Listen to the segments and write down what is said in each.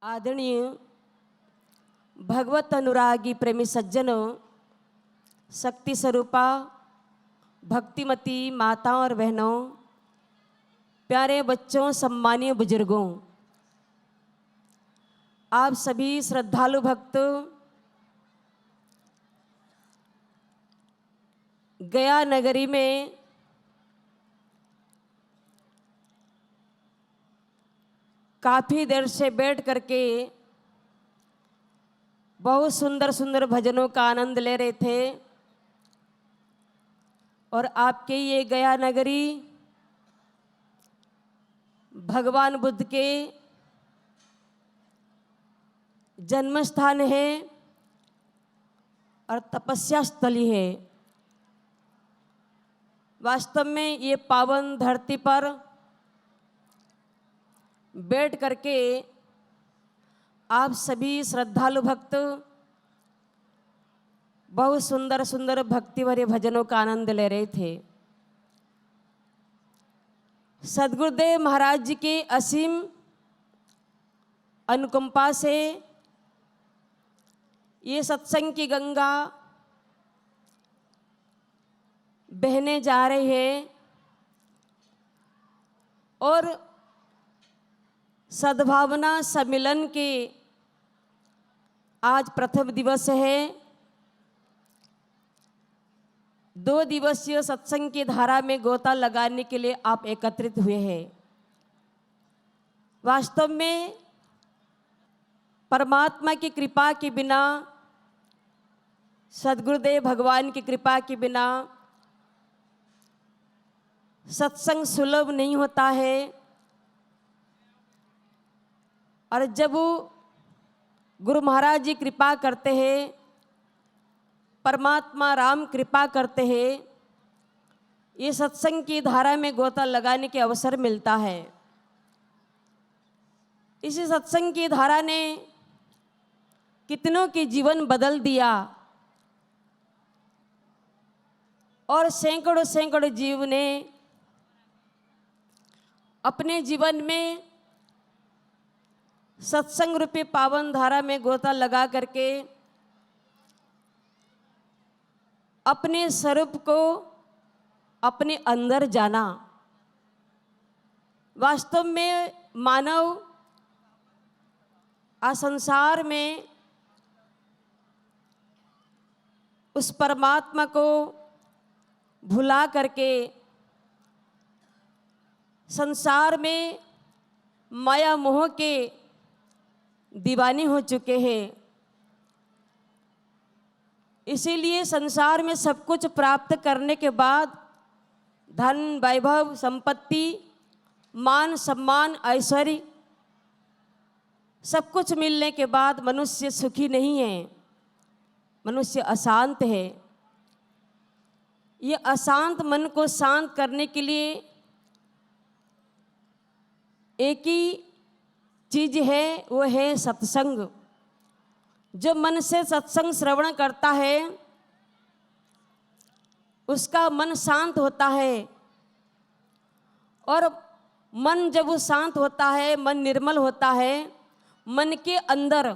आदरणीय भगवत अनुरागी प्रेमी सज्जनों, शक्ति स्वरूपा भक्तिमती माताओं और बहनों, प्यारे बच्चों, सम्मानीय बुजुर्गों, आप सभी श्रद्धालु भक्त गया नगरी में काफ़ी देर से बैठ करके बहुत सुंदर सुंदर भजनों का आनंद ले रहे थे। और आपके ये गया नगरी भगवान बुद्ध के जन्म स्थान है और तपस्या स्थली है। वास्तव में ये पावन धरती पर बैठ करके आप सभी श्रद्धालु भक्त बहुत सुंदर सुंदर भक्ति भरे भजनों का आनंद ले रहे थे। सद्गुरुदेव महाराज जी के असीम अनुकंपा से ये सत्संग की गंगा बहने जा रही है और सद्भावना सम्मेलन के आज प्रथम दिवस है। 2 दिवसीय सत्संग की धारा में गोता लगाने के लिए आप एकत्रित हुए हैं। वास्तव में परमात्मा की कृपा के बिना, सद्गुरुदेव भगवान की कृपा के बिना सत्संग सुलभ नहीं होता है। और जब गुरु महाराज जी कृपा करते हैं, परमात्मा राम कृपा करते हैं, ये सत्संग की धारा में गोता लगाने के अवसर मिलता है। इसी सत्संग की धारा ने कितनों के जीवन बदल दिया और सैकड़ों सैकड़ों जीव ने अपने जीवन में सत्संग रूपी पावन धारा में गोता लगा करके अपने स्वरूप को अपने अंदर जाना। वास्तव में मानव संसार में उस परमात्मा को भुला करके संसार में माया मोह के दीवाने हो चुके हैं। इसीलिए संसार में सब कुछ प्राप्त करने के बाद धन, वैभव, संपत्ति, मान, सम्मान, ऐश्वर्य सब कुछ मिलने के बाद मनुष्य सुखी नहीं है, मनुष्य अशांत है। ये अशांत मन को शांत करने के लिए एक ही चीज है, वो है सत्संग। जो मन से सत्संग श्रवण करता है उसका मन शांत होता है। और मन जब वो शांत होता है, मन निर्मल होता है, मन के अंदर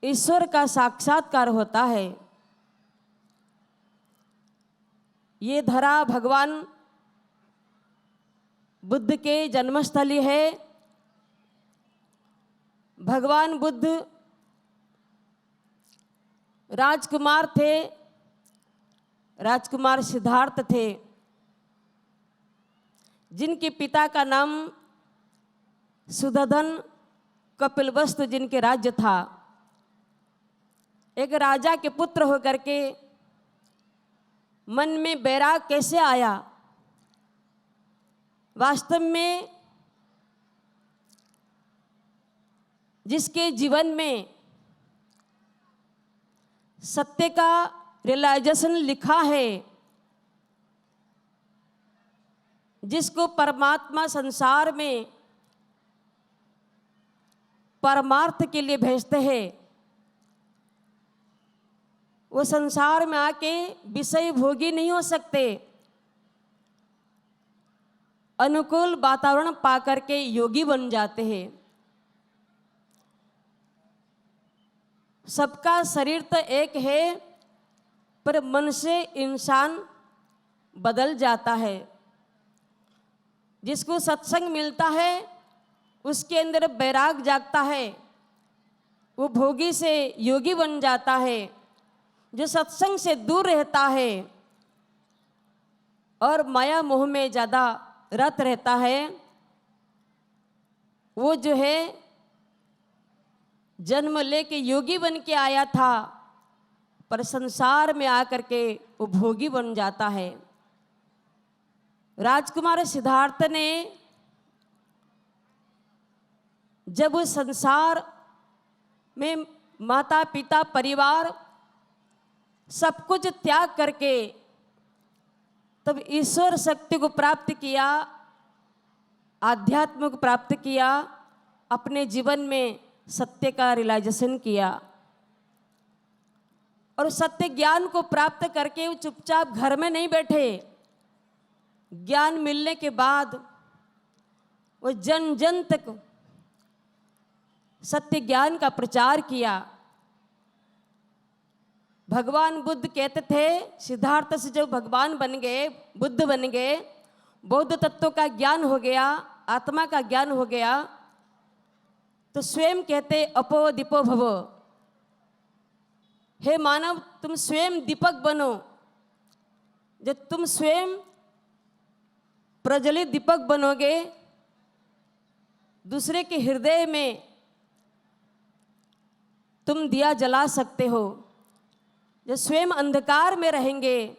ईश्वर का साक्षात्कार होता है। ये धरा भगवान बुद्ध के जन्मस्थली है। भगवान बुद्ध राजकुमार थे, राजकुमार सिद्धार्थ थे, जिनके पिता का नाम सुदधन कपिलवस्तु जिनके राज्य था। एक राजा के पुत्र होकर के मन में बैराग कैसे आया? वास्तव में जिसके जीवन में सत्य का रियलाइजेशन लिखा है, जिसको परमात्मा संसार में परमार्थ के लिए भेजते हैं, वो संसार में आके विषय भोगी नहीं हो सकते। अनुकूल वातावरण पाकर के योगी बन जाते हैं। सबका शरीर तो एक है, पर मन से इंसान बदल जाता है। जिसको सत्संग मिलता है उसके अंदर बैराग जागता है, वो भोगी से योगी बन जाता है। जो सत्संग से दूर रहता है और माया मोह में ज़्यादा रत रहता है, वो जो है जन्म लेके योगी बन के आया था, पर संसार में आकर के वो भोगी बन जाता है। राजकुमार सिद्धार्थ ने जब उस संसार में माता पिता परिवार सब कुछ त्याग करके तब ईश्वर शक्ति को प्राप्त किया, आध्यात्म को प्राप्त किया, अपने जीवन में सत्य का रियलाइजेशन किया और सत्य ज्ञान को प्राप्त करके वो चुपचाप घर में नहीं बैठे। ज्ञान मिलने के बाद वो जन जन तक सत्य ज्ञान का प्रचार किया। भगवान बुद्ध कहते थे, सिद्धार्थ से जब भगवान बन गए, बुद्ध बन गए, बौद्ध तत्वों का ज्ञान हो गया, आत्मा का ज्ञान हो गया, तो स्वयं कहते अपो दीपो भवो, हे मानव तुम स्वयं दीपक बनो। जब तुम स्वयं प्रज्वलित दीपक बनोगे, दूसरे के हृदय में तुम दिया जला सकते हो। जब स्वयं अंधकार में रहेंगे,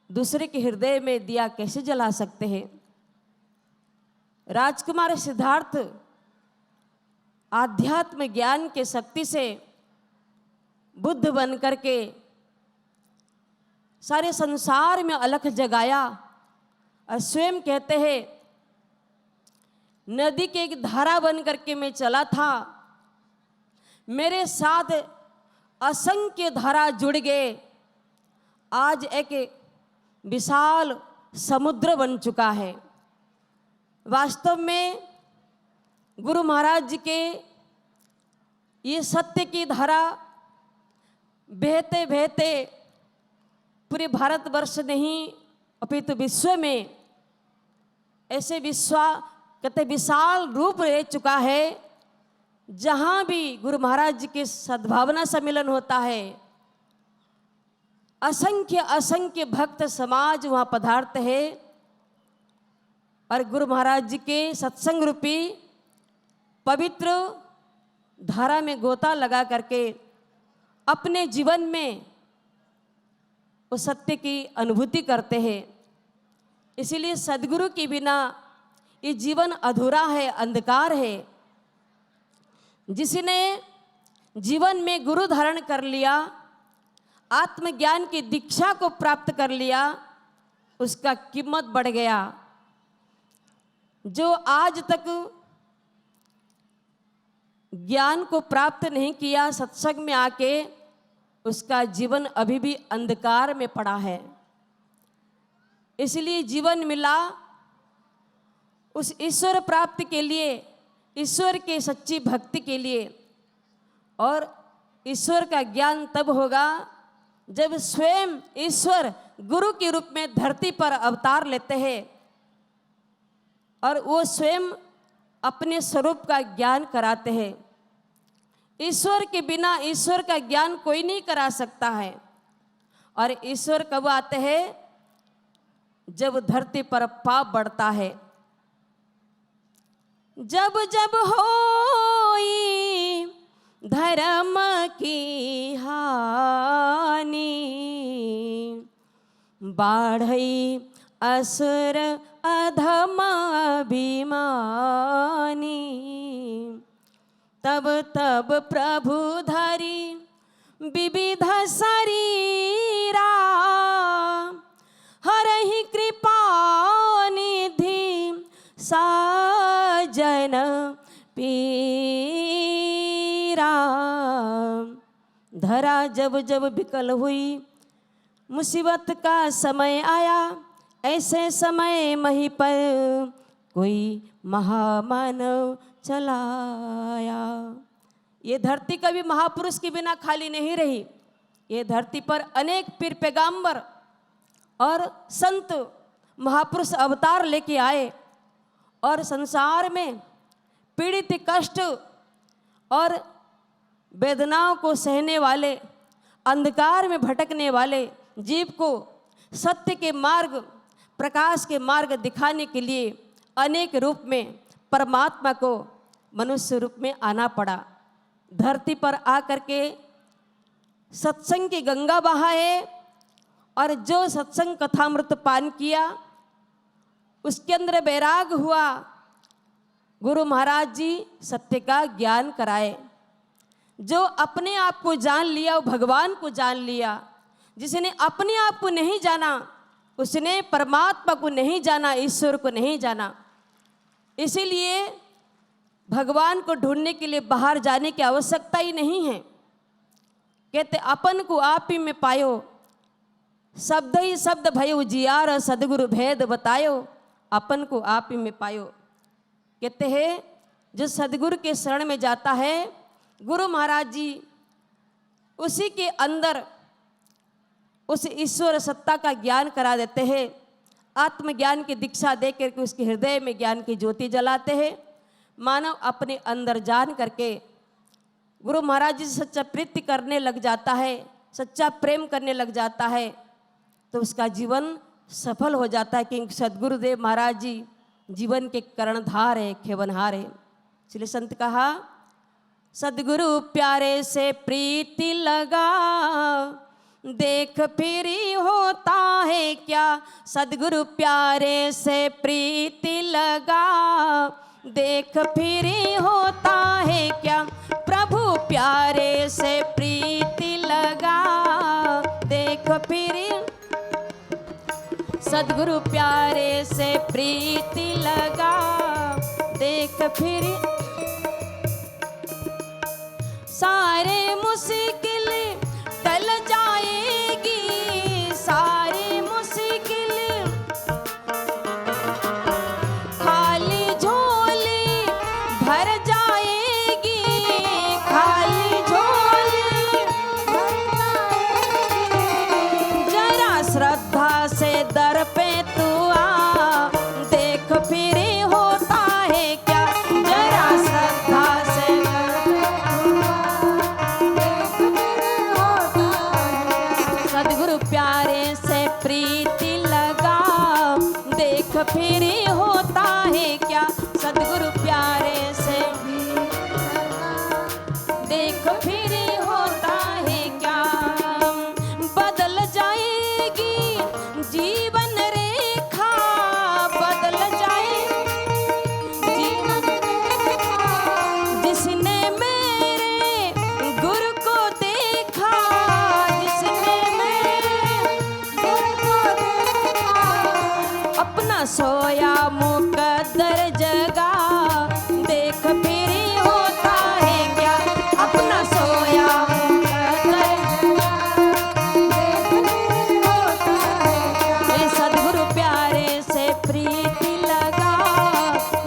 दूसरे के हृदय में दिया कैसे जला सकते हैं। राजकुमार सिद्धार्थ आध्यात्म ज्ञान के शक्ति से बुद्ध बन करके सारे संसार में अलख जगाया और स्वयं कहते हैं नदी के एक धारा बन करके मैं चला था, मेरे साथ असंख्य धारा जुड़ गए, आज एक विशाल समुद्र बन चुका है। वास्तव में गुरु महाराज जी के ये सत्य की धारा बहते बहते पूरे भारतवर्ष नहीं अपितु विश्व में ऐसे कहते विशाल रूप ले चुका है। जहाँ भी गुरु महाराज जी के सद्भावना सम्मेलन होता है, असंख्य असंख्य भक्त समाज वहाँ पधारते हैं और गुरु महाराज जी के सत्संग रूपी पवित्र धारा में गोता लगा करके अपने जीवन में उस सत्य की अनुभूति करते हैं। इसीलिए सद्गुरु के बिना ये जीवन अधूरा है, अंधकार है। जिसने जीवन में गुरु धारण कर लिया, आत्मज्ञान की दीक्षा को प्राप्त कर लिया, उसका कीमत बढ़ गया। जो आज तक ज्ञान को प्राप्त नहीं किया, सत्संग में आके उसका जीवन अभी भी अंधकार में पड़ा है। इसलिए जीवन मिला उस ईश्वर प्राप्ति के लिए, ईश्वर के सच्ची भक्ति के लिए। और ईश्वर का ज्ञान तब होगा जब स्वयं ईश्वर गुरु के रूप में धरती पर अवतार लेते हैं और वो स्वयं अपने स्वरूप का ज्ञान कराते हैं। ईश्वर के बिना ईश्वर का ज्ञान कोई नहीं करा सकता है। और ईश्वर कब आते हैं? जब धरती पर पाप बढ़ता है। जब जब होई धर्म की हानि, बाढ़ई असुर अधम अभिमानी, तब तब प्रभु धरी विविध शरीरा, हरहि कृपा निधि साजन पीरा। धरा जब जब विकल हुई, मुसीबत का समय आया, ऐसे समय मही पर कोई महामानव चलाया। ये धरती कभी महापुरुष के बिना खाली नहीं रही। ये धरती पर अनेक पीर पैगंबर और संत महापुरुष अवतार लेके आए और संसार में पीड़ित, कष्ट और वेदनाओं को सहने वाले, अंधकार में भटकने वाले जीव को सत्य के मार्ग, प्रकाश के मार्ग दिखाने के लिए अनेक रूप में परमात्मा को मनुष्य रूप में आना पड़ा। धरती पर आकर के सत्संग की गंगा बहाए और जो सत्संग कथामृत पान किया उसके अंदर वैराग हुआ। गुरु महाराज जी सत्य का ज्ञान कराए। जो अपने आप को जान लिया वो भगवान को जान लिया। जिसने अपने आप को नहीं जाना उसने परमात्मा को नहीं जाना, ईश्वर को नहीं जाना। इसीलिए भगवान को ढूंढने के लिए बाहर जाने की आवश्यकता ही नहीं है। कहते अपन को आप ही में पायो, शब्द ही शब्द भयो जियार, सदगुरु भेद बतायो, अपन को आप ही में पायो। कहते हैं जो सदगुरु के शरण में जाता है, गुरु महाराज जी उसी के अंदर उस ईश्वर सत्ता का ज्ञान करा देते हैं। आत्मज्ञान की दीक्षा दे करके उसके हृदय में ज्ञान की ज्योति जलाते हैं। मानव अपने अंदर जान करके गुरु महाराज जी से सच्चा प्रीति करने लग जाता है, सच्चा प्रेम करने लग जाता है, तो उसका जीवन सफल हो जाता है। क्योंकि सदगुरुदेव महाराज जी जीवन के कर्णधार है, खेवनहार है। इसलिए संत कहा सदगुरु प्यारे से प्रीति लगा, देख फिरी होता है क्या। सदगुरु प्यारे से प्रीति लगा, देख फिरी होता है क्या। प्रभु प्यारे से प्रीति लगा, देख फिरी। सदगुरु प्यारे से प्रीति लगा, देख फिरी। सारे मुश्किल टल जाएगी, सारी मुश्किल खाली झोली भर जाएगी, खाली झोली भर जाएगी। जरा श्रद्धा से दर पे तू आ, देख फिरी होता है क्या। जरा श्रद्धा से सदगुरु प्यारे से प्रीति लगा, देख फिरी होता है क्या। सदगुरु प्यारे से देख फिरी होता है क्या। बदल जाएगी जीवन रेखा, बदल जाएगी जीवन रेखा। जिसने मेरे गुरु को देखा, जिसने मेरे गुरु को देखा, अपना सोया मुकद्दर जगा, देख फिरी होता है क्या। अपना सोया मुकद्दर जगा, देख फिरी होता है क्या। ये सदगुरु प्यारे से प्रीति लगा,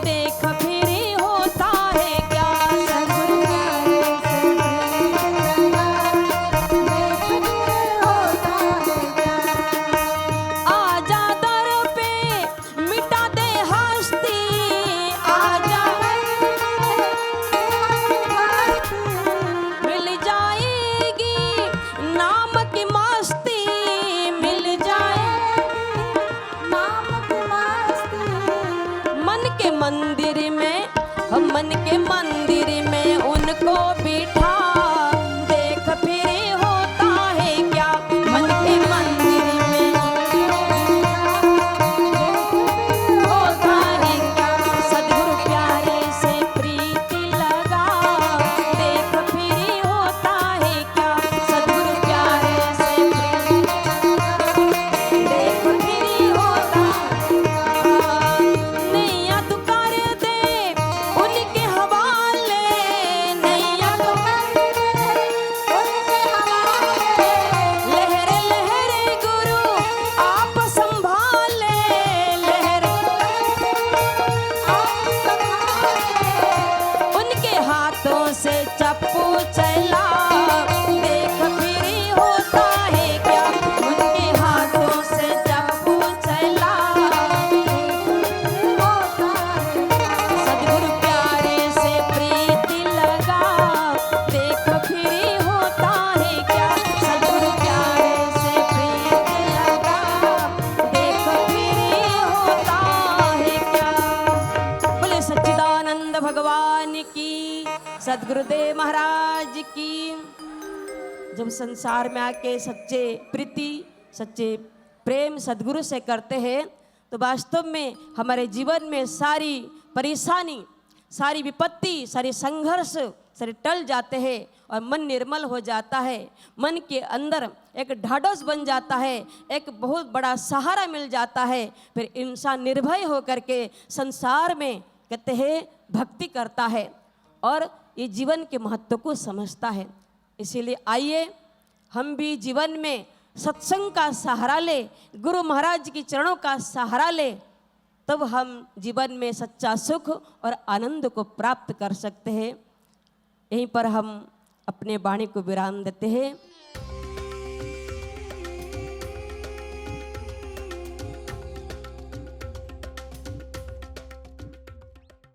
देख फिरी होता है क्या। सदगुरु प्यारे से प्रीति लगा, देख फिरी होता है क्या। आजा दर पे मिटा दे हस्ती, आजा मिल जाएगी नाम की मस्ती, मिल जाएगी नाम की मस्ती। मन के मंदिर में, हम मन के मंदिर में उनको बिठा, देख फिरी होता है क्या। मन के मंदिर में होता है क्या। सदगुरु प्यारे से प्रीति लगा, देख फिरी होता है क्या। सदगुरु प्यारे से प्रीति देख फिरी होता है क्या। नैया तू कर दे उनके हवाले, की, सदगुरुदेव महाराज की। जब संसार में आके सच्चे प्रीति, सच्चे प्रेम सदगुरु से करते हैं तो वास्तव में हमारे जीवन में सारी परेशानी, सारी विपत्ति, सारी संघर्ष सारे टल जाते हैं और मन निर्मल हो जाता है। मन के अंदर एक ढाढ़स बन जाता है, एक बहुत बड़ा सहारा मिल जाता है। फिर इंसान निर्भय होकर के संसार में कहते हैं भक्ति करता है और ये जीवन के महत्व को समझता है। इसीलिए आइए हम भी जीवन में सत्संग का सहारा ले, गुरु महाराज की चरणों का सहारा ले, तब हम जीवन में सच्चा सुख और आनंद को प्राप्त कर सकते हैं। यहीं पर हम अपने वाणी को विराम देते हैं।